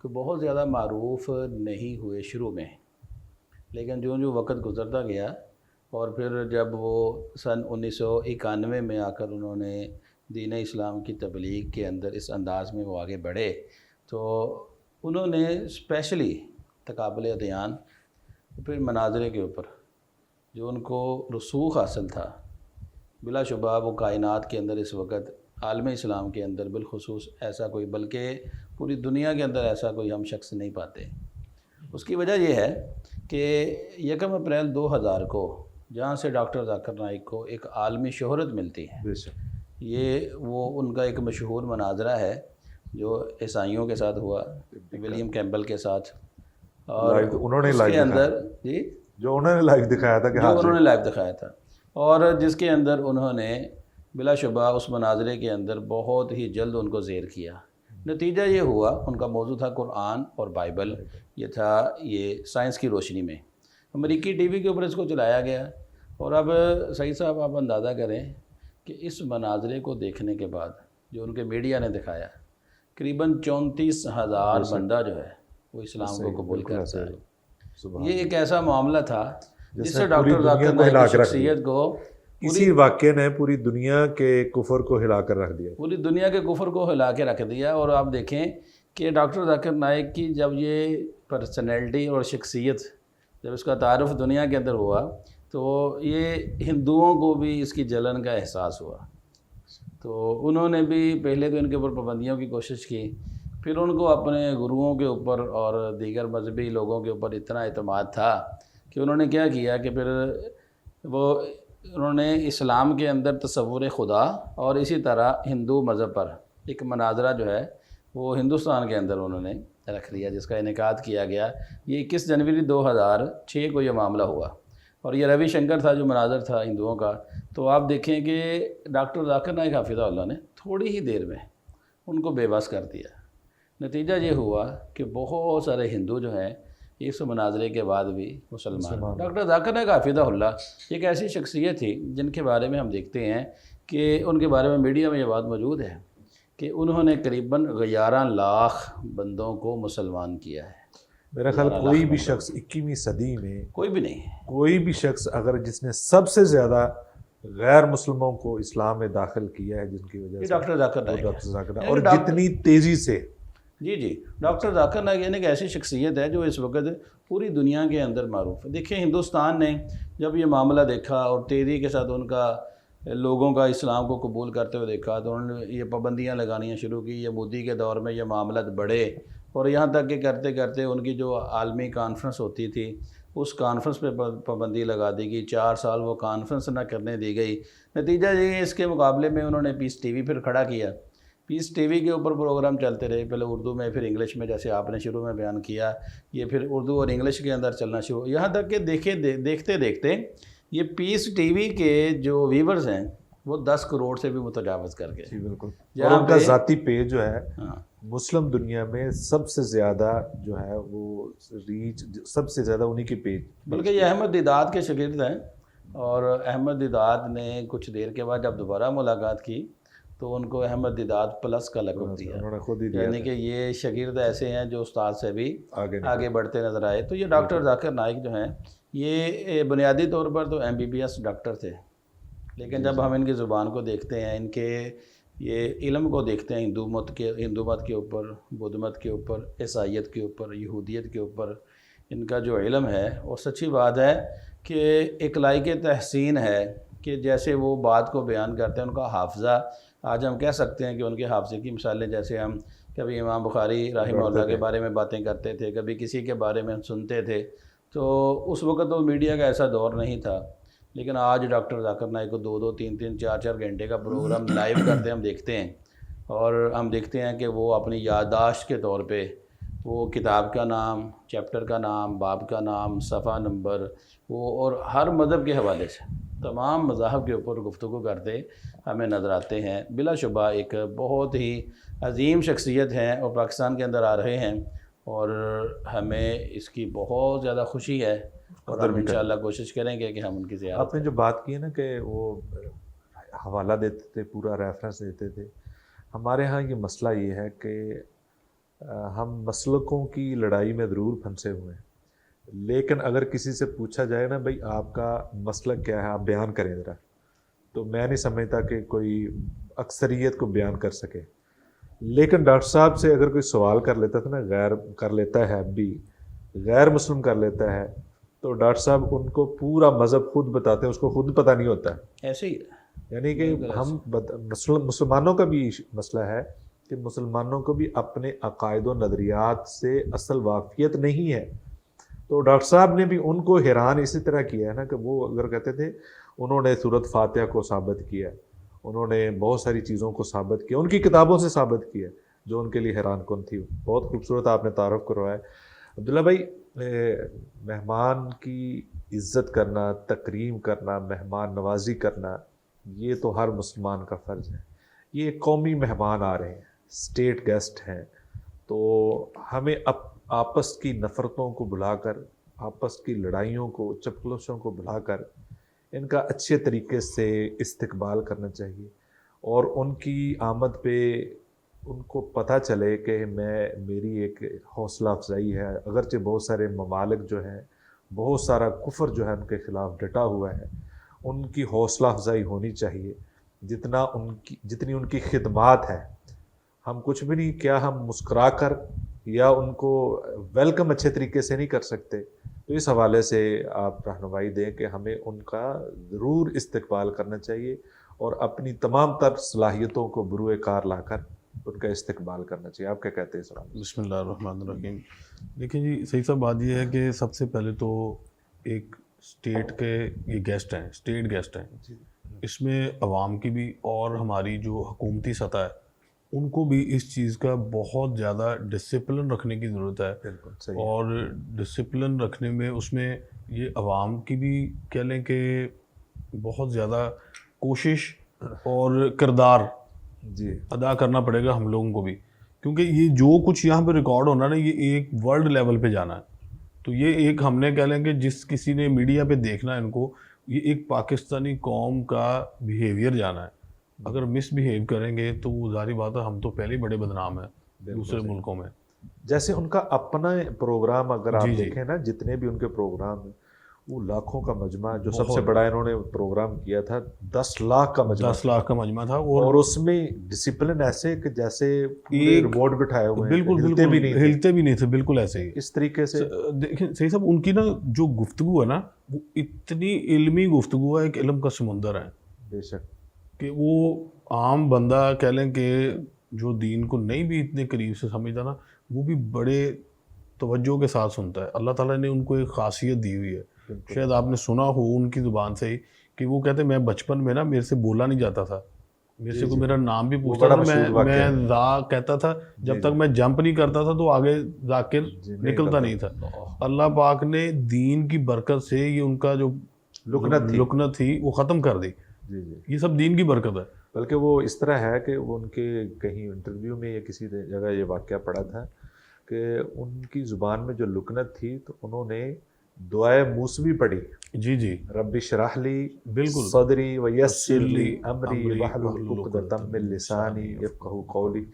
کہ بہت زیادہ معروف نہیں ہوئے شروع میں، لیکن جو وقت گزرتا گیا اور پھر جب وہ سن 1991 میں آ کر انہوں نے دین اسلام کی تبلیغ کے اندر اس انداز میں وہ آگے بڑھے، تو انہوں نے اسپیشلی تقابل ادیان پھر مناظرے کے اوپر جو ان کو رسوخ حاصل تھا، بلا شبہ وہ کائنات کے اندر اس وقت عالم اسلام کے اندر بالخصوص ایسا کوئی، بلکہ پوری دنیا کے اندر ایسا کوئی ہم شخص نہیں پاتے۔ اس کی وجہ یہ ہے کہ 1 اپریل 2000 کو جہاں سے ڈاکٹر ذاکر نائک کو ایک عالمی شہرت ملتی ہے، بے شک یہ وہ ان کا ایک مشہور مناظرہ ہے جو عیسائیوں کے ساتھ ہوا، ولیم کیمبل کے ساتھ، اور انہوں نے اس لائیو کے اندر جی جو انہوں نے لائیو دکھایا تھا کہ جو انہوں نے لائیو دکھایا تھا، اور جس کے اندر انہوں نے بلا شبہ اس مناظرے کے اندر بہت ہی جلد ان کو زیر کیا۔ نتیجہ یہ ہوا، ان کا موضوع تھا قرآن اور بائبل، یہ تھا یہ سائنس کی روشنی میں، امریکی ٹی وی کے اوپر اس کو چلایا گیا۔ اور اب سعید صاحب آپ اندازہ کریں کہ اس مناظرے کو دیکھنے کے بعد جو ان کے میڈیا نے دکھایا، قریباً 34,000 بندہ جو ہے وہ اسلام کو قبول کرتا ہے۔ یہ ایک ایسا معاملہ تھا جس سے ڈاکٹر ذاکر نائک کی شخصیت کو، اسی واقعے نے پوری دنیا کے کفر کو ہلا کر رکھ دیا، پوری دنیا کے کفر کو ہلا کے رکھ دیا۔ اور آپ دیکھیں کہ ڈاکٹر ذاکر نائک کی جب یہ پرسنالٹی اور شخصیت جب اس کا تعارف دنیا کے اندر ہوا تو یہ ہندوؤں کو بھی اس کی جلن کا احساس ہوا، تو انہوں نے بھی پہلے تو ان کے اوپر پابندیوں کی کوشش کی، پھر ان کو اپنے گروؤں کے اوپر اور دیگر مذہبی لوگوں کے اوپر اتنا اعتماد تھا کہ انہوں نے کیا کیا کہ پھر انہوں نے اسلام کے اندر تصور خدا اور اسی طرح ہندو مذہب پر ایک مناظرہ جو ہے وہ ہندوستان کے اندر انہوں نے رکھ لیا، جس کا انعقاد کیا گیا۔ یہ 21 جنوری 2006 کو یہ معاملہ ہوا، اور یہ روی شنکر تھا جو مناظر تھا ہندوؤں کا۔ تو آپ دیکھیں کہ ڈاکٹر ذاکر نائک حفظہ اللہ نے تھوڑی ہی دیر میں ان کو بے بس کر دیا۔ نتیجہ یہ ہوا کہ بہت سارے ہندو جو ہیں اس مناظرے کے بعد بھی مسلمان۔ ڈاکٹر ذاکر نائک حفظہ اللہ ایک ایسی شخصیت تھی جن کے بارے میں ہم دیکھتے ہیں کہ ان کے بارے میں میڈیا میں یہ بات موجود ہے کہ انہوں نے قریباً 11 لاکھ بندوں کو مسلمان کیا ہے۔ میرا خیال کوئی بھی شخص 21ویں صدی میں کوئی بھی نہیں، کوئی بھی شخص اگر جس نے سب سے زیادہ غیر مسلموں کو اسلام میں داخل کیا ہے، جن کی وجہ سے ڈاکٹر ذاکر نائک ہے۔ ڈاکٹر ذاکر نائک، اور جتنی تیزی سے جی ڈاکٹر ذاکر نائک یعنی ایک ایسی شخصیت ہے جو اس وقت پوری دنیا کے اندر معروف ہے۔ دیکھیں ہندوستان نے جب یہ معاملہ دیکھا اور تیزی کے ساتھ ان کا لوگوں کا اسلام کو قبول کرتے ہوئے دیکھا تو انہوں نے یہ پابندیاں لگانیاں شروع کی۔ یہ مودی کے دور میں یہ معاملات بڑھے اور یہاں تک کہ کرتے کرتے ان کی جو عالمی کانفرنس ہوتی تھی اس کانفرنس پہ پابندی لگا دی گئی، 4 سال وہ کانفرنس نہ کرنے دی گئی۔ نتیجہ یہ ہے اس کے مقابلے میں انہوں نے پیس ٹی وی پھر کھڑا کیا، پیس ٹی وی کے اوپر پروگرام چلتے رہے، پہلے اردو میں پھر انگلش میں، جیسے آپ نے شروع میں بیان کیا، یہ پھر اردو اور انگلش کے اندر چلنا شروع، یہاں تک کہ دیکھتے دیکھتے یہ پیس ٹی وی کے جو ویورز ہیں وہ 10 کروڑ سے بھی متجاوز کر گئے۔ جی بالکل، اور ان کا ذاتی پیج جو ہے مسلم دنیا میں سب سے زیادہ جو ہے وہ ریچ سب سے زیادہ انہی کے پیج، بلکہ یہ احمد دیدات کے شاگرد ہیں، اور احمد دیدات نے کچھ دیر کے بعد جب دوبارہ ملاقات کی تو ان کو احمد دیدات پلس کا لقب دیا، انہوں نے خود ہی دیا، یعنی کہ یہ شاگرد ایسے ہیں جو استاد سے بھی آگے آگے بڑھتے نظر آئے۔ تو یہ ڈاکٹر ذاکر نائک جو ہیں یہ بنیادی طور پر تو MBBS ڈاکٹر تھے، لیکن جب ہم ان کی زبان کو دیکھتے ہیں، ان کے یہ علم کو دیکھتے ہیں، ہندو مت کے اوپر، بدھ مت کے اوپر، عیسائیت کے اوپر، یہودیت کے اوپر ان کا جو علم ہے، اور سچی بات ہے کہ ایک لائق تحسین ہے کہ جیسے وہ بات کو بیان کرتے ہیں، ان کا حافظہ آج ہم کہہ سکتے ہیں کہ ان کے حافظے کی مثالیں، جیسے ہم کبھی امام بخاری رحمہ اللہ کے بارے میں باتیں کرتے تھے، کبھی کسی کے بارے میں ہم سنتے تھے، تو اس وقت تو میڈیا کا ایسا دور نہیں تھا، لیکن آج ڈاکٹر ذاکر نائک کو 2-2 3-3 4-4 گھنٹے کا پروگرام لائیو کرتے ہم دیکھتے ہیں، اور ہم دیکھتے ہیں کہ وہ اپنی یادداشت کے طور پہ وہ کتاب کا نام، چیپٹر کا نام، باب کا نام، صفحہ نمبر، وہ اور ہر مذہب کے حوالے سے تمام مذاہب کے اوپر گفتگو کرتے ہمیں نظر آتے ہیں۔ بلا شبہ ایک بہت ہی عظیم شخصیت ہیں اور پاکستان کے اندر آ رہے ہیں، اور ہمیں اس کی بہت زیادہ خوشی ہے، اور ہم انشاءاللہ کوشش کریں گے کہ ہم ان کی زیارت۔ آپ نے جو بات کی ہے نا کہ وہ حوالہ دیتے تھے، پورا ریفرنس دیتے تھے، ہمارے ہاں یہ مسئلہ یہ ہے کہ ہم مسلکوں کی لڑائی میں ضرور پھنسے ہوئے ہیں، لیکن اگر کسی سے پوچھا جائے نا بھائی آپ کا مسلک کیا ہے، آپ بیان کریں ذرا، تو میں نہیں سمجھتا کہ کوئی اکثریت کو بیان کر سکے۔ لیکن ڈاکٹر صاحب سے اگر کوئی سوال کر لیتا تھا نا، غیر کر لیتا ہے، اب بھی غیر مسلم کر لیتا ہے، تو ڈاکٹر صاحب ان کو پورا مذہب خود بتاتے ہیں، اس کو خود پتہ نہیں ہوتا ہے۔ ایسے ہی ہے۔ یعنی کہ ہم مسلمانوں کا بھی مسئلہ ہے کہ مسلمانوں کو بھی اپنے عقائد و نظریات سے اصل واقفیت نہیں ہے۔ تو ڈاکٹر صاحب نے بھی ان کو حیران اسی طرح کیا ہے نا، کہ وہ اگر کہتے تھے انہوں نے سورۃ فاتحہ کو ثابت کیا، انہوں نے بہت ساری چیزوں کو ثابت کیا، ان کی کتابوں سے ثابت کیا، جو ان کے لیے حیران کن تھی۔ بہت خوبصورت آپ نے تعارف کروایا۔ عبداللہ بھائی، مہمان کی عزت کرنا، تکریم کرنا، مہمان نوازی کرنا، یہ تو ہر مسلمان کا فرض ہے۔ یہ قومی مہمان آ رہے ہیں، اسٹیٹ گیسٹ ہیں، تو ہمیں آپس کی نفرتوں کو بلا کر، آپس کی لڑائیوں کو، چپکلوشوں کو بلا کر ان کا اچھے طریقے سے استقبال کرنا چاہیے، اور ان کی آمد پہ ان کو پتہ چلے کہ میری ایک حوصلہ افزائی ہے، اگرچہ بہت سارے ممالک جو ہیں، بہت سارا کفر جو ہے ان کے خلاف ڈٹا ہوا ہے، ان کی حوصلہ افزائی ہونی چاہیے جتنی ان کی خدمات ہے۔ ہم کچھ بھی نہیں کیا، ہم مسکرا کر یا ان کو ویلکم اچھے طریقے سے نہیں کر سکتے، تو اس حوالے سے آپ رہنمائی دیں کہ ہمیں ان کا ضرور استقبال کرنا چاہیے، اور اپنی تمام تر صلاحیتوں کو بروئے کار لا کر ان کا استقبال کرنا چاہیے۔ آپ کیا کہتے ہیں اس بارے میں؟ بسم اللہ الرحمن الرحیم۔ دیکھیں جی، صحیح صاحب بات یہ ہے کہ سب سے پہلے تو ایک اسٹیٹ کے یہ گیسٹ ہیں، اسٹیٹ گیسٹ ہیں، اس میں عوام کی بھی اور ہماری جو حکومتی سطح ہے ان کو بھی اس چیز کا بہت زیادہ ڈسپلن رکھنے کی ضرورت ہے۔ بالکل صحیح۔ اور ڈسپلن رکھنے میں اس میں یہ عوام کی بھی کہہ لیں کہ بہت زیادہ کوشش اور کردار جی ادا کرنا پڑے گا ہم لوگوں کو بھی، کیونکہ یہ جو کچھ یہاں پہ ریکارڈ ہونا نا، یہ ایک ورلڈ لیول پہ جانا ہے۔ تو یہ ایک ہم نے کہہ لیں کہ جس کسی نے میڈیا پہ دیکھنا ہے ان کو، یہ ایک پاکستانی قوم کا بیہیویئر جانا ہے۔ اگر مس بیہیو کریں گے تو وہ ظاہری بات ہے، ہم تو پہلے ہی بڑے بدنام ہیں دوسرے ملکوں میں۔ جیسے ان کا اپنا پروگرام اگر آپ جی جی، دیکھیں نا، جتنے بھی ان کے پروگرام ہیں، وہ لاکھوں کا مجمع، جو سب سے بڑا انہوں نے پروگرام کیا تھا 10 لاکھ کا مجمع، 10 لاکھ کا مجمع تھا، اور اس میں ڈسپلن ایسے کہ جیسے پورے روبوٹ بٹھائے ہوئے ہیں، بالکل ہلتے بھی نہیں تھے، ہلتے بھی نہیں تھے، بالکل ایسے ہی۔ اس طریقے سے دیکھیں صحیح صاحب، ان کی نا جو گفتگو ہے نا، وہ اتنی علمی گفتگو ہے، ایک علم کا سمندر ہے بے شک کہ وہ عام بندہ کہہ لیں کہ جو دین کو نہیں بھی اتنے قریب سے سمجھتا نا، وہ بھی بڑے توجہ کے ساتھ سنتا ہے۔ اللہ تعالیٰ نے ان کو ایک خاصیت دی ہوئی ہے، شاید آپ نے سنا ہو ان کی زبان سے ہی کہ وہ کہتے ہیں میں بچپن میں نا میرے سے بولا نہیں جاتا تھا، میرے سے کوئی میرا نام بھی پوچھتا تھا، میں ذا کہتا تھا، جب تک میں جمپ نہیں کرتا تھا تو آگے ذاکر نکلتا نہیں تھا۔ اللہ پاک نے دین کی برکت سے یہ ان کا جو لکنت تھی وہ ختم کر دی۔ یہ سب دین کی برکت ہے۔ بلکہ وہ اس طرح ہے کہ وہ ان کے کہیں انٹرویو میں یا کسی جگہ یہ واقعہ پڑھا تھا کہ ان کی زبان میں جو لکنت تھی، تو انہوں نے دعائے موسوی پڑھی، جی جی، رب اشرح لی بالکل، صدری ویسر لی امری واحلل عقدۃ من لسانی یفقہوا قولی۔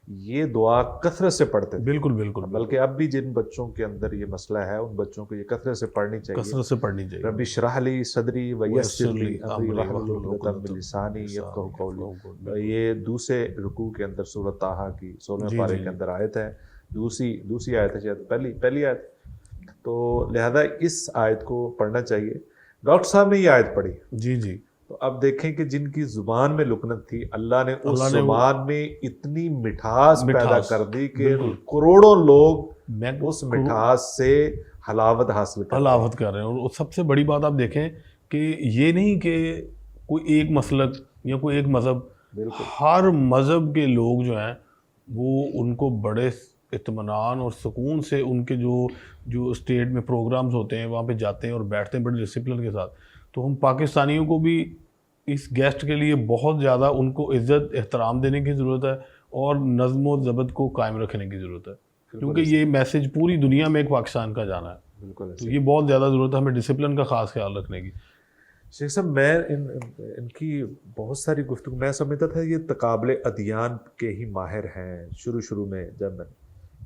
یہ دعا کثرت سے پڑھتے تھے، بالکل بالکل، بلکہ اب بھی جن بچوں کے اندر یہ مسئلہ ہے، ان بچوں کو یہ کثرت سے پڑھنی چاہیے، کثرت سے پڑھنی چاہیے۔ رب اشرح لی صدری ویسر لی امری واحلل عقدۃ من لسانی یفقہوا قولی۔ یہ دوسرے رکوع کے اندر سورۃ طٰہٰ کی 16ویں پارے کے اندر آیت ہے، دوسری آیت ہے، شاید پہلی آیت۔ تو لہذا اس آیت کو پڑھنا چاہیے۔ ڈاکٹر صاحب نے یہ آیت پڑھی، جی جی، تو اب دیکھیں کہ جن کی زبان میں لکنت تھی، اللہ نے اس زبان میں اتنی مٹھاس پیدا کر دی کہ کروڑوں لوگ اس مٹھاس سے حلاوت حاصل کر رہے ہیں۔ اور سب سے بڑی بات آپ دیکھیں کہ یہ نہیں کہ کوئی ایک مسلک یا کوئی ایک مذہب، ہر مذہب کے لوگ جو ہیں وہ ان کو بڑے اطمینان اور سکون سے ان کے جو اسٹیٹ میں پروگرامز ہوتے ہیں وہاں پہ جاتے ہیں اور بیٹھتے ہیں بڑے ڈسپلن کے ساتھ۔ تو ہم پاکستانیوں کو بھی اس گیسٹ کے لیے بہت زیادہ ان کو عزت احترام دینے کی ضرورت ہے، اور نظم و ضبط کو قائم رکھنے کی ضرورت ہے، کیونکہ یہ میسج پوری دنیا میں ایک پاکستان کا جانا ہے۔ بالکل، تو یہ بہت زیادہ ضرورت ہے ہمیں ڈسپلن کا خاص خیال رکھنے کی۔ شیخ صاحب، میں ان کی بہت ساری گفتگو میں سمجھتا تھا یہ تقابل ادیان کے ہی ماہر ہیں شروع میں، جب میں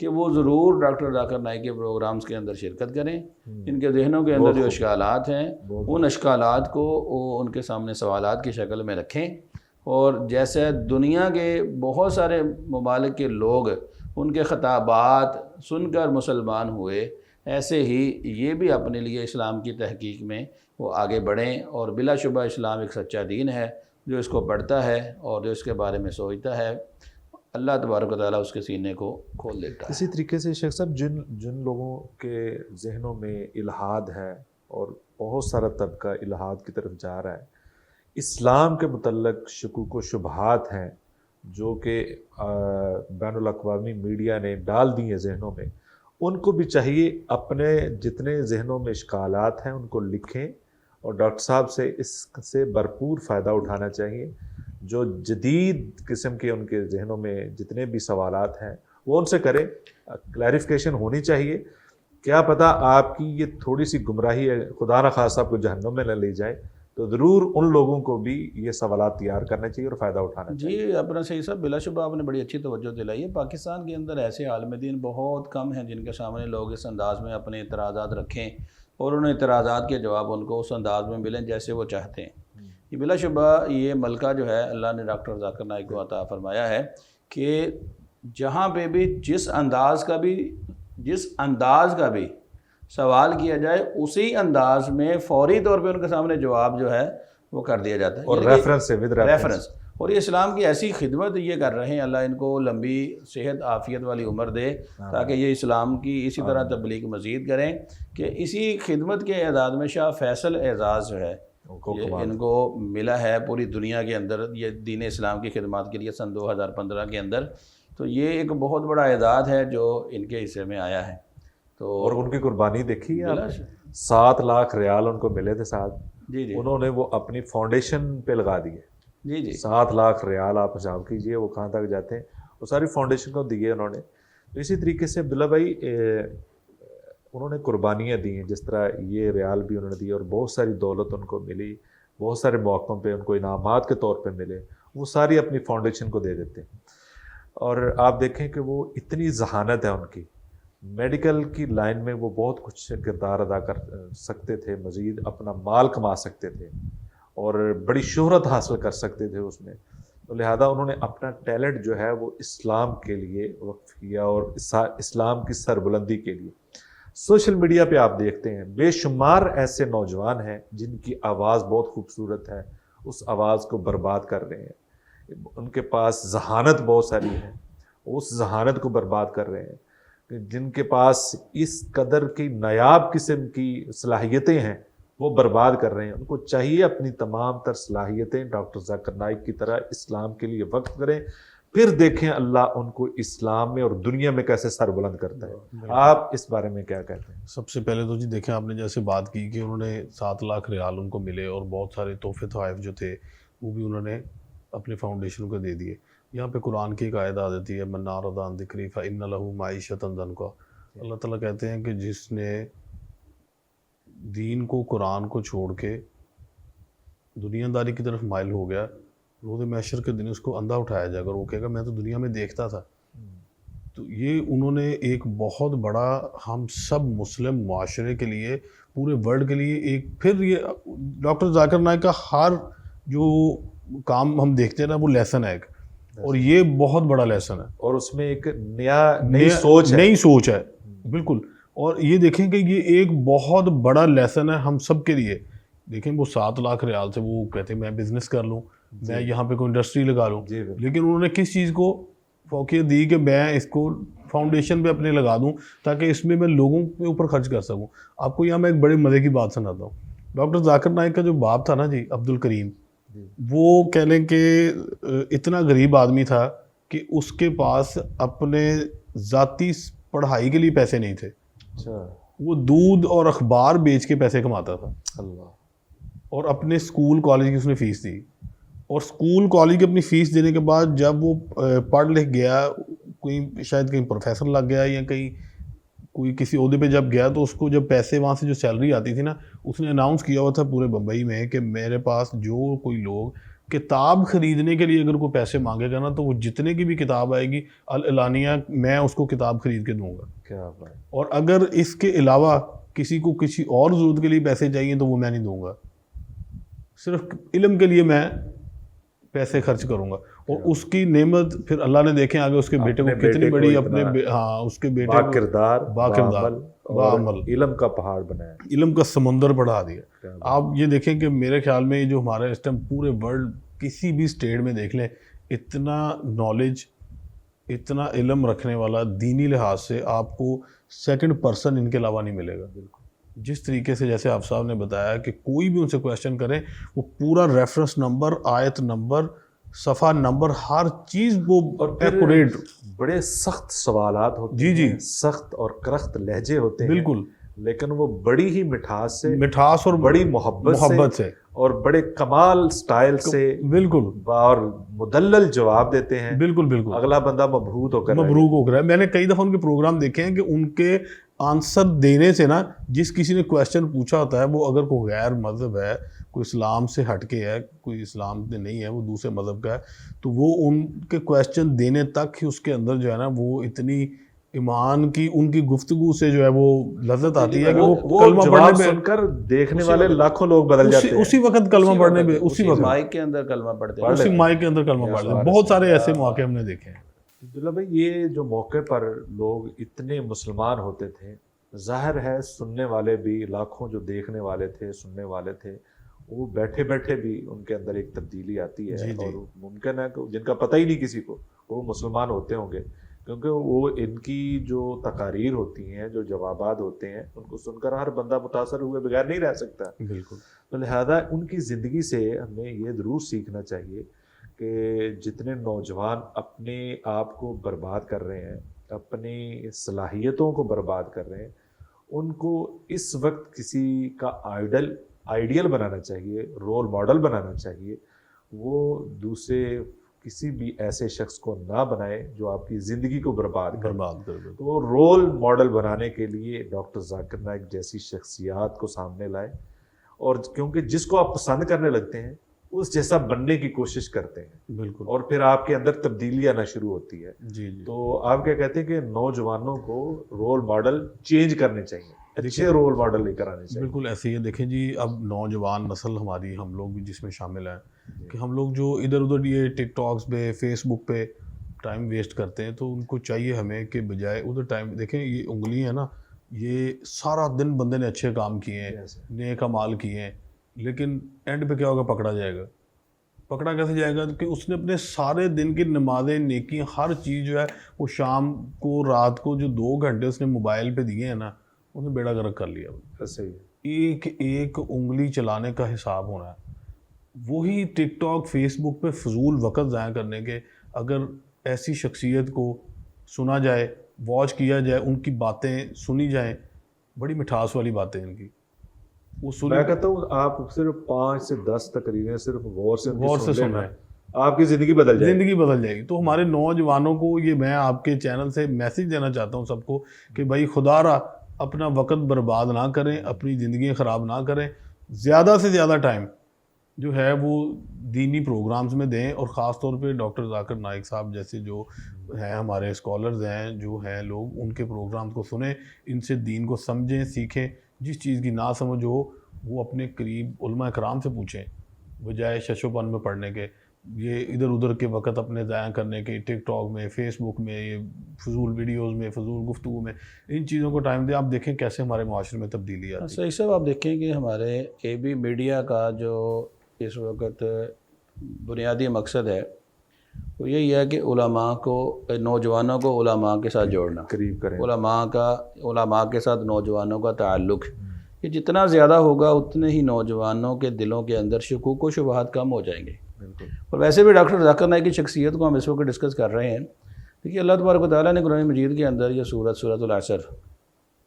کہ وہ ضرور ڈاکٹر ذاکر نائک کے پروگرامز کے اندر شرکت کریں. ان کے ذہنوں کے اندر جو اشکالات ہیں ان اشکالات کو ان کے سامنے سوالات کی شکل میں رکھیں. اور جیسے دنیا کے بہت سارے ممالک کے لوگ ان کے خطابات سن کر مسلمان ہوئے، ایسے ہی یہ بھی اپنے لیے اسلام کی تحقیق میں وہ آگے بڑھیں. اور بلا شبہ اسلام ایک سچا دین ہے. جو اس کو پڑھتا ہے اور جو اس کے بارے میں سوچتا ہے، اللہ تبارک و تعالیٰ اس کے سینے کو کھول دیتا ہے. اسی طریقے سے شیخ صاحب جن لوگوں کے ذہنوں میں الحاد ہے اور بہت سارا طبقہ الحاد کی طرف جا رہا ہے، اسلام کے متعلق شکوک و شبہات ہیں جو کہ بین الاقوامی میڈیا نے ڈال دی ہیں ذہنوں میں، ان کو بھی چاہیے اپنے جتنے ذہنوں میں اشکالات ہیں ان کو لکھیں اور ڈاکٹر صاحب سے اس سے بھرپور فائدہ اٹھانا چاہیے. جو جدید قسم کے ان کے ذہنوں میں جتنے بھی سوالات ہیں وہ ان سے کریں، کلیریفیکیشن ہونی چاہیے. کیا پتہ آپ کی یہ تھوڑی سی گمراہی ہے، خدا نہ خواستہ آپ کو جہنم میں نہ لے جائے، تو ضرور ان لوگوں کو بھی یہ سوالات تیار کرنے چاہیے اور فائدہ اٹھانا چاہیے. جی اپنا صحیح صاحب، بلا شبہ آپ نے بڑی اچھی توجہ دلائی ہے. پاکستان کے اندر ایسے عالم دین بہت کم ہیں جن کے سامنے لوگ اس انداز میں اپنے اعتراضات رکھیں اور ان اعتراضات کے جواب ان کو اس انداز میں ملیں جیسے وہ چاہتے ہیں. یہ بلا شبہ یہ ملکہ جو ہے اللہ نے ڈاکٹر ذاکر نائک کو عطا فرمایا ہے کہ جہاں پہ بھی جس انداز کا بھی سوال کیا جائے اسی انداز میں فوری طور پہ ان کے سامنے جواب جو ہے وہ کر دیا جاتا ہے، اور ریفرنس سے ود ریفرنس. اور یہ اسلام کی ایسی خدمت یہ کر رہے ہیں، اللہ ان کو لمبی صحت عافیت والی عمر دے تاکہ یہ اسلام کی اسی طرح تبلیغ مزید کریں کہ اسی خدمت کے اعداد میں شاہ فیصل اعزاز جو ہے یہ ان کو ملا ہے پوری دنیا کے اندر، یہ دین اسلام کی خدمات کے لیے سن 2015 کے اندر. تو یہ ایک بہت بڑا اعزاز ہے جو ان کے حصے میں آیا ہے. تو اور ان کی قربانی دیکھی ہے آپ، 7 لاکھ ریال ان کو ملے تھے ساتھ. جی انہوں نے وہ اپنی فاؤنڈیشن پہ لگا دیے. جی 7 لاکھ ریال آپ حساب کیجئے وہ کہاں تک جاتے ہیں، وہ ساری فاؤنڈیشن کو دیے انہوں نے. تو اسی طریقے سے عبداللہ بھائی انہوں نے قربانیاں دی ہیں، جس طرح یہ ریال بھی انہوں نے دی اور بہت ساری دولت ان کو ملی، بہت سارے موقعوں پہ ان کو انعامات کے طور پہ ملے، وہ ساری اپنی فاؤنڈیشن کو دے دیتے ہیں. اور آپ دیکھیں کہ وہ اتنی ذہانت ہے ان کی، میڈیکل کی لائن میں وہ بہت کچھ کردار ادا کر سکتے تھے، مزید اپنا مال کما سکتے تھے اور بڑی شہرت حاصل کر سکتے تھے اس میں. تو لہذا انہوں نے اپنا ٹیلنٹ جو ہے وہ اسلام کے لیے وقف کیا اور اسلام کی سربلندی کے لیے. سوشل میڈیا پہ آپ دیکھتے ہیں بے شمار ایسے نوجوان ہیں جن کی آواز بہت خوبصورت ہے، اس آواز کو برباد کر رہے ہیں. ان کے پاس ذہانت بہت ساری ہے، اس ذہانت کو برباد کر رہے ہیں. جن کے پاس اس قدر کی نایاب قسم کی صلاحیتیں ہیں وہ برباد کر رہے ہیں. ان کو چاہیے اپنی تمام تر صلاحیتیں ڈاکٹر ذاکر نائک کی طرح اسلام کے لیے وقف کریں، پھر دیکھیں اللہ ان کو اسلام میں اور دنیا میں کیسے سر بلند کرتا ہے. آپ اس بارے میں کیا کہتے ہیں؟ سب سے پہلے تو جی دیکھیں، آپ نے جیسے بات کی کہ انہوں نے 7 لاکھ ریال ان کو ملے اور بہت سارے تحفے تحائف جو تھے وہ بھی انہوں نے اپنے فاؤنڈیشن کو دے دیے. یہاں پہ قرآن کی ایک آیت آ جاتی ہے، من اعرض عن ذکری فإن لہ معیشۃ ضنکا. اللہ تعالیٰ کہتے ہیں کہ جس نے دین کو، قرآن کو چھوڑ کے دنیا داری کی طرف مائل ہو گیا، روز محشر کے دن اس کو اندھا اٹھایا جائے گا اور وہ کہے گا میں تو دنیا میں دیکھتا تھا. تو یہ انہوں نے ایک بہت بڑا ہم سب مسلم معاشرے کے لیے، پورے ورلڈ کے لیے ایک، پھر یہ ڈاکٹر ذاکر نائک کا ہر جو کام ہم دیکھتے ہیں نا وہ لیسن ہے ایک، اور یہ بہت بڑا لیسن ہے اور اس میں ایک نئی سوچ ہے بالکل. اور یہ دیکھیں کہ یہ ایک بہت بڑا لیسن ہے ہم سب کے لیے. دیکھیں وہ 7 لاکھ ریال سے وہ کہتے ہیں میں بزنس کر لوں، میں یہاں پہ کوئی انڈسٹری لگا لوں، لیکن انہوں نے کس چیز کو فوقیت دی کہ میں اس کو فاؤنڈیشن پہ اپنے لگا دوں تاکہ اس میں لوگوں کے اوپر خرچ کر سکوں. آپ کو یہاں میں ایک بڑے مزے کی بات سناتا ہوں. ڈاکٹر ذاکر نائک کا جو باپ تھا نا جی، عبد الکریم، وہ کہہ لیں کہ اتنا غریب آدمی تھا کہ اس کے پاس اپنے ذاتی پڑھائی کے لیے پیسے نہیں تھے. وہ دودھ اور اخبار بیچ کے پیسے کماتا تھا. اللہ. اور اپنے اسکول کالج کی اس نے فیس دی، اور اسکول کالج کی اپنی فیس دینے کے بعد جب وہ پڑھ لکھ گیا، کوئی شاید کہیں پروفیسر لگ گیا یا کہیں کوئی کسی عہدے پہ جب گیا، تو اس کو جب پیسے وہاں سے جو سیلری آتی تھی نا، اس نے اناؤنس کیا ہوا تھا پورے بمبئی میں کہ میرے پاس جو کوئی لوگ کتاب خریدنے کے لیے اگر کوئی پیسے مانگے گا نا تو وہ جتنے کی بھی کتاب آئے گی الاعلانیہ میں اس کو کتاب خرید کے دوں گا. کیا بات. اور اگر اس کے علاوہ کسی کو کسی اور ضرورت کے لیے پیسے چاہیے تو وہ میں نہیں دوں گا. صرف علم کے لیے میں پیسے خرچ کروں گا. اور اس کی نعمت پھر اللہ نے دیکھیں آگے اس کے بیٹے کو کتنی بڑی اپنے اس کے بیٹے با کردار باعمل علم کا پہاڑ بنایا, علم کا سمندر بڑھا دیا. آپ یہ دیکھیں کہ میرے خیال میں جو ہمارا اس ٹائم پورے ورلڈ کسی بھی اسٹیٹ میں دیکھ لیں, اتنا نالج اتنا علم رکھنے والا دینی لحاظ سے آپ کو سیکنڈ پرسن ان کے علاوہ نہیں ملے گا. بالکل جس طریقے سے جیسے آپ صاحب نے بتایا کہ کوئی بھی ان سے کویشچن کرے وہ پورا ریفرنس نمبر, آیت نمبر, صفحہ نمبر, ہر چیز وہ ایکوریٹ. بڑے سخت سوالات ہوتے ہیں, سخت اور کرخت لہجے ہوتے ہیں, بالکل, لیکن وہ بڑی ہی مٹھاس اور بڑی محبت سے اور بڑے کمال سٹائل سے بالکل اور مدلل جواب دیتے ہیں. بالکل بالکل اگلا بندہ مبہوت ہو کر رہا ہے. میں نے کئی دفعہ ان کے پروگرام دیکھے ہیں کہ ان کے آنسر دینے سے نا, جس کسی نے کویشچن پوچھا ہوتا ہے وہ اگر کوئی غیر مذہب ہے, کوئی اسلام سے ہٹ کے ہے, کوئی اسلام میں نہیں ہے, وہ دوسرے مذہب کا ہے, تو وہ ان کے کویشچن دینے تک ہی اس کے اندر جو ہے نا وہ اتنی ایمان کی ان کی گفتگو سے جو ہے وہ لذت آتی ہے کہ وہ کلمہ پڑھنے پہ سن کر دیکھنے والے لاکھوں لوگ بدل جاتے ہیں. اسی وقت کلمہ پڑھنے پہ اسی وقت مائک کے اندر کلمہ پڑھتے ہیں, اسی مائک کے اندر کلمہ پڑھتے ہیں. بہت سارے ایسے مواقع ہم نے دیکھے ہیں. عبداللہ بھائی, یہ جو موقع پر لوگ اتنے مسلمان ہوتے تھے, ظاہر ہے سننے والے بھی لاکھوں جو دیکھنے والے تھے, سننے والے تھے, وہ بیٹھے بیٹھے بھی ان کے اندر ایک تبدیلی آتی ہے. اور ممکن ہے کہ جن کا پتہ ہی نہیں کسی کو وہ مسلمان ہوتے ہوں گے, کیونکہ وہ ان کی جو تقاریر ہوتی ہیں, جو جوابات ہوتے ہیں, ان کو سن کر ہر بندہ متاثر ہوئے بغیر نہیں رہ سکتا. بالکل. تو لہذا ان کی زندگی سے ہمیں یہ ضرور سیکھنا چاہیے کہ جتنے نوجوان اپنے آپ کو برباد کر رہے ہیں, اپنی صلاحیتوں کو برباد کر رہے ہیں, ان کو اس وقت کسی کا آئیڈیل بنانا چاہیے, رول ماڈل بنانا چاہیے. وہ دوسرے کسی بھی ایسے شخص کو نہ بنائے جو آپ کی زندگی کو برباد کر دے. تو رول ماڈل بنانے کے لیے ڈاکٹر ذاکر نائک جیسی شخصیات کو سامنے لائے, اور کیونکہ جس کو آپ پسند کرنے لگتے ہیں اس جیسا بننے کی کوشش کرتے ہیں. بالکل. اور پھر آپ کے اندر تبدیلی آنا شروع ہوتی ہے. جی. تو آپ کیا کہتے ہیں کہ نوجوانوں کو رول ماڈل چینج کرنے چاہیے, اچھے رول ماڈل لے کر آنے چاہیے. بالکل ایسے ہی دیکھیں جی, اب نوجوان نسل ہماری, ہم لوگ بھی جس میں شامل ہیں, کہ ہم لوگ جو ادھر ادھر یہ ٹک ٹاکس پہ, فیس بک پہ ٹائم ویسٹ کرتے ہیں, تو ان کو چاہیے ہمیں کہ بجائے ادھر ٹائم, دیکھیں یہ انگلی ہے نا, یہ سارا دن بندے نے اچھے کام کیے ہیں, نیک اعمال کیے ہیں, لیکن اینڈ پہ کیا ہوگا, پکڑا جائے گا. پکڑا کیسے جائے گا کہ اس نے اپنے سارے دن کی نمازیں, نیکیاں, ہر چیز جو ہے وہ شام کو, رات کو جو 2 گھنٹے اس نے موبائل پہ دیے ہیں نا, اس نے بیڑا گرک کر لیا. صحیح. ایک ایک انگلی چلانے کا حساب ہونا ہے. وہی ٹک ٹاک, فیس بک پہ فضول وقت ضائع کرنے کے, اگر ایسی شخصیت کو سنا جائے, واچ کیا جائے, ان کی باتیں سنی جائیں, بڑی مٹھاس والی باتیں ان کی, میں کہتا ہوں آپ صرف 5 سے 10 تقریریں صرف غور سے سننا ہے, آپ کی زندگی بدل جائے گی. تو ہمارے نوجوانوں کو یہ میں آپ کے چینل سے میسیج دینا چاہتا ہوں سب کو کہ بھائی خدا را اپنا وقت برباد نہ کریں, اپنی زندگی خراب نہ کریں, زیادہ سے زیادہ ٹائم جو ہے وہ دینی پروگرامز میں دیں, اور خاص طور پہ ڈاکٹر ذاکر نائک صاحب جیسے جو ہیں ہمارے اسکالرز ہیں, جو ہیں لوگ, ان کے پروگرامز کو سنیں, ان سے دین کو سمجھیں, سیکھیں. جس چیز کی نہ سمجھ ہو وہ اپنے قریب علماء کرام سے پوچھیں, بجائے ششو پن میں پڑھنے کے, یہ ادھر ادھر کے وقت اپنے ضائع کرنے کے, ٹک ٹاک میں, فیس بک میں, یہ فضول ویڈیوز میں, فضول گفتگو میں, ان چیزوں کو ٹائم دیں. آپ دیکھیں کیسے ہمارے معاشرے میں تبدیلی آتی ہے. صحیح صاحب, آپ دیکھیں کہ ہمارے اے بی میڈیا کا جو اس وقت بنیادی مقصد ہے وہ یہی ہے کہ علماء کو, نوجوانوں کو علماء کے ساتھ جوڑنا, قریب کریں, علماء کے ساتھ نوجوانوں کا تعلق. یہ جتنا زیادہ ہوگا اتنے ہی نوجوانوں کے دلوں کے اندر شکوک و شبہات کم ہو جائیں گے. بالکل. اور ویسے بھی ڈاکٹر ذاکر نائک کی شخصیت کو ہم اس وقت ڈسکس کر رہے ہیں. دیکھیے اللہ تبارک و تعالیٰ نے قرآن مجید کے اندر یہ سورۃ العصر,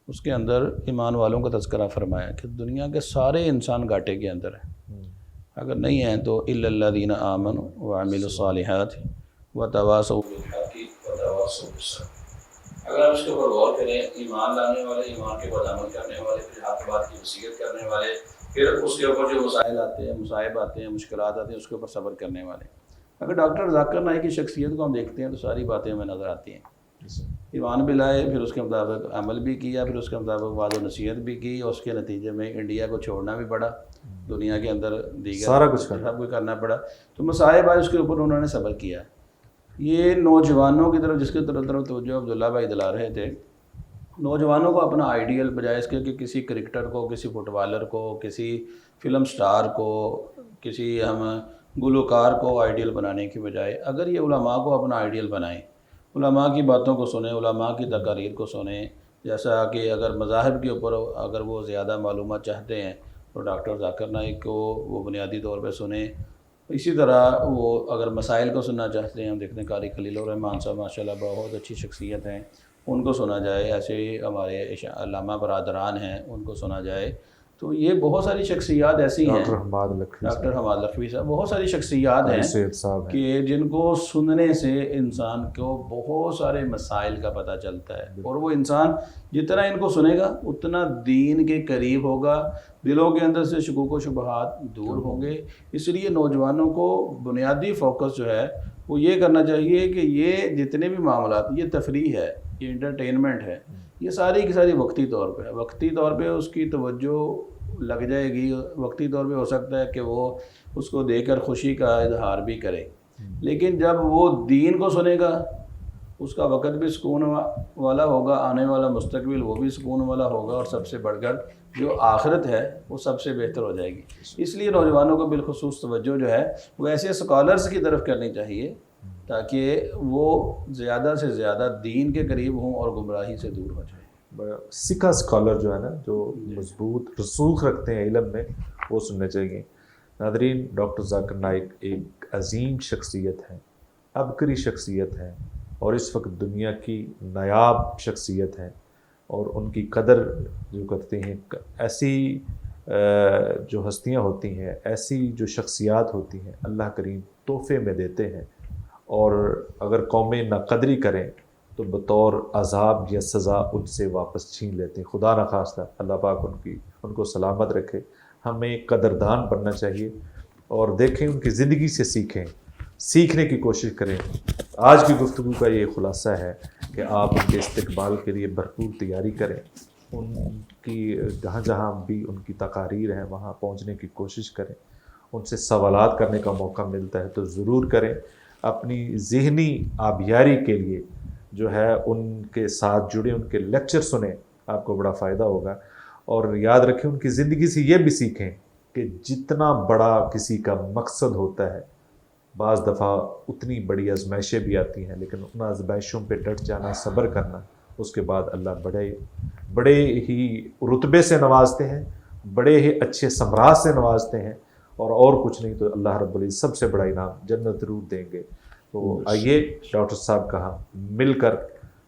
اس کے اندر ایمان والوں کا تذکرہ فرمایا کہ دنیا کے سارے انسان گھاٹے کے اندر ہیں, اگر نہیں ہیں تو الا الذین آمنوا وعملوا الصالحات وتواصوا بالحق وتواصوا بالصبر. اگر ہم اس کے اوپر غور کریں, ایمان لانے والے, ایمان کے بعد عمل کرنے والے, پھر حق بات کی وصیت کرنے والے, پھر اس کے اوپر جو مسائل آتے ہیں، مصائب آتے ہیں، مشکلات آتی ہیں، اس کے اوپر صبر کرنے والے۔ اگر ڈاکٹر ذاکر نائک کی شخصیت کو ہم دیکھتے ہیں تو ساری باتیں ہمیں نظر آتی ہیں۔ ایمان بھی لائے، پھر اس کے مطابق عمل بھی کیا، پھر اس کے مطابق وعد و نصیحت بھی کی، اور اس کے نتیجے میں انڈیا کو چھوڑنا بھی پڑا، دنیا کے اندر دیگر سارا کچھ سب کچھ کرنا پڑا۔ تو مصائب آئے، اس کے اوپر انہوں نے صبر کیا۔ یہ نوجوانوں کی طرف، جس کی طرف توجہ عبداللہ بھائی دلا رہے تھے، نوجوانوں کو اپنا آئیڈیل بجائے اس کے کہ کسی کرکٹر کو، کسی فٹ بالر کو، کسی فلم سٹار کو، کسی ہم گلوکار کو آئیڈیل بنانے کی بجائے اگر یہ علماء کو اپنا آئیڈیل بنائیں، علماء کی باتوں کو سنیں، علماء کی تقاریر کو سنیں، جیسا کہ اگر مذاہب کے اوپر اگر وہ زیادہ معلومات چاہتے ہیں تو ڈاکٹر ذاکر نائک کو وہ بنیادی طور پہ سنیں۔ اسی طرح وہ اگر مسائل کو سننا چاہتے ہیں، ہم دیکھتے ہیں قاری خلیل الرحمن صاحب ماشاءاللہ بہت اچھی شخصیت ہیں، ان کو سنا جائے۔ ایسے ہی ہمارے علامہ برادران ہیں، ان کو سنا جائے۔ تو یہ بہت ساری شخصیات ایسی ہیں، ڈاکٹر حماد لکھوی ڈاکٹر حماد لکھوی صاحب، بہت ساری شخصیات ہیں سید صاحب ہیں، کہ جن کو سننے سے انسان کو بہت سارے مسائل کا پتہ چلتا ہے، اور وہ انسان جتنا ان کو سنے گا اتنا دین کے قریب ہوگا، دلوں کے اندر سے شکوک و شبہات دور ہوں گے۔ اس لیے نوجوانوں کو بنیادی فوکس جو ہے وہ یہ کرنا چاہیے کہ یہ جتنے بھی معاملات، یہ تفریح ہے، یہ انٹرٹینمنٹ ہے، یہ ساری کی ساری وقتی طور پہ ہے۔ وقتی طور پہ اس کی توجہ لگ جائے گی، وقتی طور پہ ہو سکتا ہے کہ وہ اس کو دیکھ کر خوشی کا اظہار بھی کرے، لیکن جب وہ دین کو سنے گا اس کا وقت بھی سکون والا ہوگا، آنے والا مستقبل وہ بھی سکون والا ہوگا، اور سب سے بڑھ کر جو آخرت ہے وہ سب سے بہتر ہو جائے گی۔ اس لیے نوجوانوں کو بالخصوص توجہ جو ہے وہ ایسے اسکالرس کی طرف کرنی چاہیے تاکہ وہ زیادہ سے زیادہ دین کے قریب ہوں اور گمراہی سے دور ہو جائیں۔ سکھا اسکالر جو ہے نا، جو مضبوط رسوخ رکھتے ہیں علم میں، وہ سننے چاہیے۔ ناظرین، ڈاکٹر ذاکر نائک ایک عظیم شخصیت ہیں، عبقری شخصیت ہیں، اور اس وقت دنیا کی نایاب شخصیت ہیں، اور ان کی قدر جو کرتے ہیں، ایسی جو ہستیاں ہوتی ہیں، ایسی جو شخصیات ہوتی ہیں، اللہ کریم تحفے میں دیتے ہیں، اور اگر قومیں ناقدری کریں تو بطور عذاب یا سزا ان سے واپس چھین لیتے ہیں۔ خدا نخواستہ اللہ پاک ان کو سلامت رکھے۔ ہمیں قدردان بننا چاہیے، اور دیکھیں ان کی زندگی سے سیکھیں، سیکھنے کی کوشش کریں۔ آج کی گفتگو کا یہ خلاصہ ہے کہ آپ ان کے استقبال کے لیے بھرپور تیاری کریں، ان کی جہاں جہاں بھی ان کی تقاریر ہیں وہاں پہنچنے کی کوشش کریں، ان سے سوالات کرنے کا موقع ملتا ہے تو ضرور کریں۔ اپنی ذہنی آبیاری کے لیے جو ہے ان کے ساتھ جڑے، ان کے لیکچر سنیں، آپ کو بڑا فائدہ ہوگا۔ اور یاد رکھیں، ان کی زندگی سے یہ بھی سیکھیں کہ جتنا بڑا کسی کا مقصد ہوتا ہے، بعض دفعہ اتنی بڑی آزمائشیں بھی آتی ہیں، لیکن ان آزمائشوں پہ ڈٹ جانا، صبر کرنا، اس کے بعد اللہ بڑے ہی رتبے سے نوازتے ہیں، بڑے ہی اچھے ثمرات سے نوازتے ہیں، اور کچھ نہیں تو اللہ رب العزت سب سے بڑا انعام جنت ضرور دیں گے۔ تو آئیے ڈاکٹر صاحب کہاں مل کر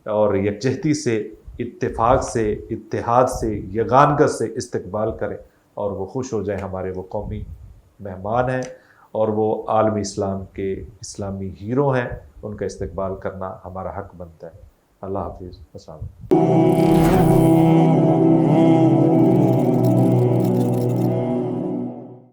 اور یکجہتی سے، اتفاق سے، اتحاد سے، یگانگت سے استقبال کریں، اور وہ خوش ہو جائیں۔ ہمارے وہ قومی مہمان ہیں، اور وہ عالم اسلام کے اسلامی ہیرو ہیں، ان کا استقبال کرنا ہمارا حق بنتا ہے۔ اللہ حافظ، السلام علیکم۔